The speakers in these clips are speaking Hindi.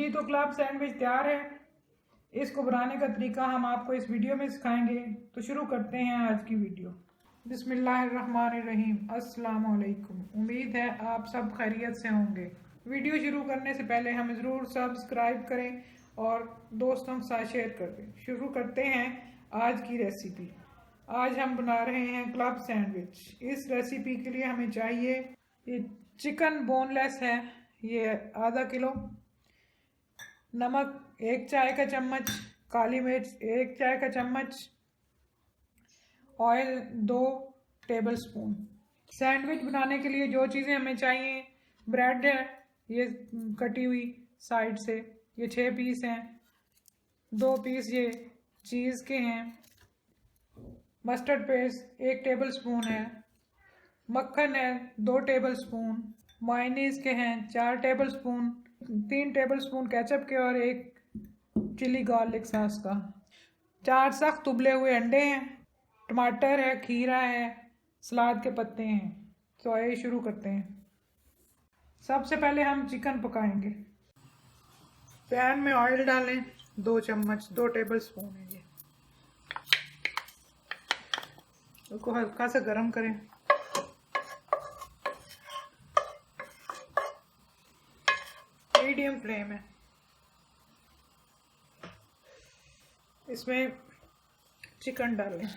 जी तो क्लब सैंडविच तैयार है। इसको बनाने का तरीका हम आपको इस वीडियो में सिखाएंगे। तो शुरू करते हैं आज की वीडियो। बिस्मिल्लाहिर्रहमानिर्रहीम। अस्सलाम वालेकुम। उम्मीद है आप सब खैरियत से होंगे। वीडियो शुरू करने से पहले हमें ज़रूर सब्सक्राइब करें और दोस्तों के साथ शेयर कर दें। शुरू करते हैं आज की रेसिपी। आज हम बना रहे हैं क्लब सैंडविच। इस रेसिपी के लिए हमें चाहिए ये चिकन बोनलेस है, ये आधा किलो, नमक 1 चाय का चम्मच, काली मिर्च 1 चाय का चम्मच, ऑयल 2 टेबलस्पून। सैंडविच बनाने के लिए जो चीज़ें हमें चाहिए, ब्रेड है ये कटी हुई साइड से, ये 6 पीस हैं, 2 पीस ये चीज़ के हैं, मस्टर्ड पेस्ट 1 टेबलस्पून है, मक्खन है 2 टेबलस्पून, मायोनीज के हैं 4 टेबलस्पून, 3 टेबलस्पून केचप के और 1 चिली गार्लिक सॉस का, 4 सख्त उबले हुए अंडे हैं, टमाटर है, खीरा है, सलाद के पत्ते हैं। तो आइए शुरू करते हैं। सबसे पहले हम चिकन पकाएंगे। पैन में ऑयल डालें 2 चम्मच, 2 टेबलस्पून है ये। उसको हल्का सा गर्म करें। मीडियम फ्लेम है। इसमें चिकन डालें।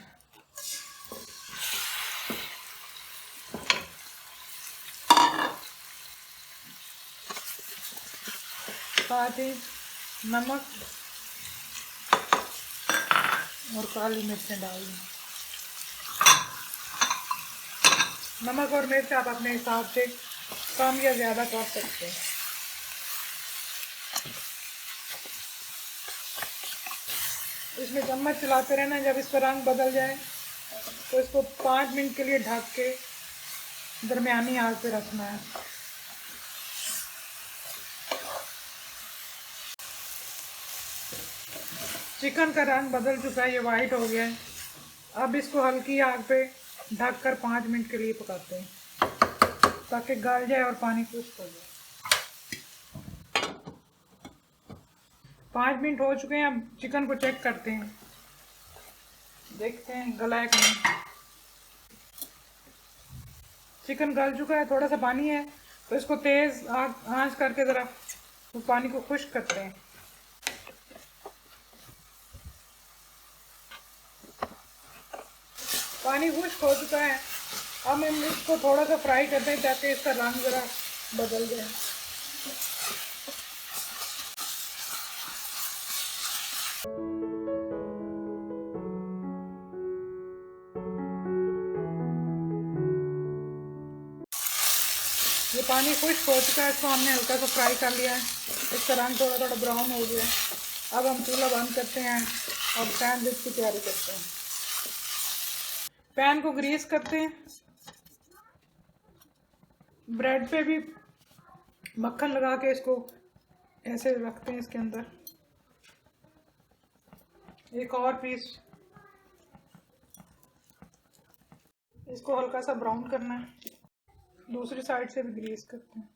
साथ ही नमक और काली मिर्चें डाल दें। नमक और मिर्च आप अपने हिसाब से कम या ज़्यादा कर सकते हैं। इसमें चम्मच चलाते रहना। जब इसका रंग बदल जाए तो इसको 5 मिनट के लिए ढक के दरमियानी आग पे रखना है। चिकन का रंग बदल चुका है, ये वाइट हो गया है। अब इसको हल्की आग पे ढककर 5 मिनट के लिए पकाते हैं ताकि गल जाए और पानी खुश्क हो जाए। 5 मिनट हो चुके हैं। अब चिकन को चेक करते हैं, देखते हैं गला है कि नहीं। चिकन गल चुका है, थोड़ा सा पानी है तो इसको तेज आंच करके ज़रा पानी को खुश्क करते हैं। पानी खुश्क हो चुका है। अब हम इसको थोड़ा सा फ्राई करते हैं ताकि इसका रंग ज़रा बदल जाए। ये पानी खुश्क हो चुका है, इसको हमने हल्का सा फ्राई कर लिया है। इसका रंग थोड़ा थोड़ा ब्राउन हो गया है। अब हम चूल्हा बंद करते हैं और सैंडविच की तैयारी करते हैं। पैन को ग्रीस करते हैं। ब्रेड पे भी मक्खन लगा के इसको ऐसे रखते हैं। इसके अंदर एक और पीस, इसको हल्का सा ब्राउन करना है। दूसरी साइड से भी ग्रीस करते हैं,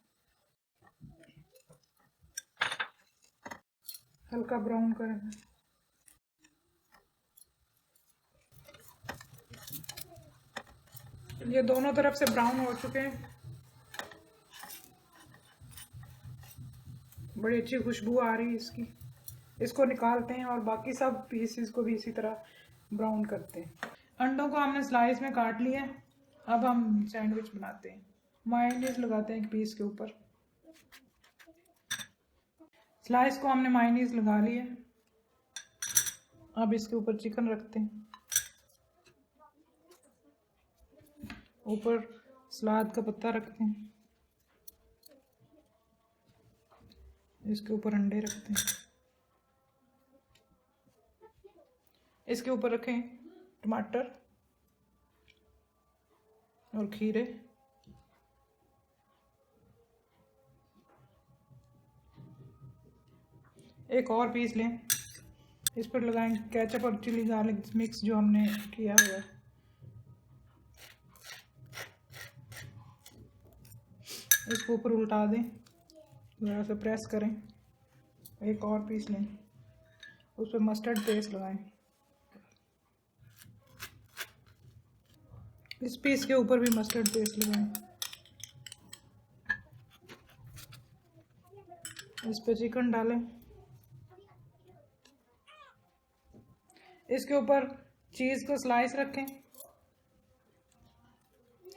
हल्का ब्राउन करना है। ये दोनों तरफ से ब्राउन हो चुके हैं। बड़ी अच्छी खुशबू आ रही है इसकी। इसको निकालते हैं और बाकी सब पीसेस को भी इसी तरह ब्राउन करते हैं। अंडों को हमने स्लाइस में काट लिया है। अब हम सैंडविच बनाते हैं। मायोनीज लगाते हैं एक पीस के ऊपर। स्लाइस को हमने मायोनीज लगा लिया। अब इसके ऊपर चिकन रखते हैं, ऊपर सलाद का पत्ता रखते हैं, इसके ऊपर अंडे रखते हैं, इसके ऊपर रखें टमाटर और खीरे, एक और पीस लें, इस पर लगाएं केचप और चिली गार्लिक मिक्स जो हमने किया हुआ है। इसको ऊपर उल्टा दें, ज़रा सा प्रेस करें। एक और पीस लें, उस पर मस्टर्ड पेस्ट लगाएं। इस पीस के ऊपर भी मस्टर्ड पेस्ट लगाएं। इस पे चिकन डालें। इसके ऊपर चीज़ को स्लाइस रखें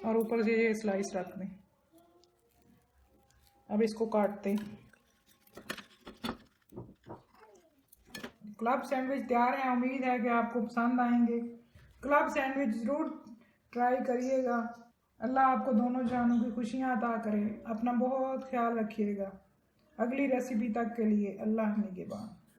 और ऊपर से ये स्लाइस रख दें। अब इसको काटते हैं। क्लब सैंडविच तैयार है। उम्मीद है कि आपको पसंद आएंगे। क्लब सैंडविच ज़रूर ट्राई करिएगा। अल्लाह आपको दोनों जानों की खुशियाँ अता करे। अपना बहुत ख्याल रखिएगा। अगली रेसिपी तक के लिए अल्लाह निगहबान।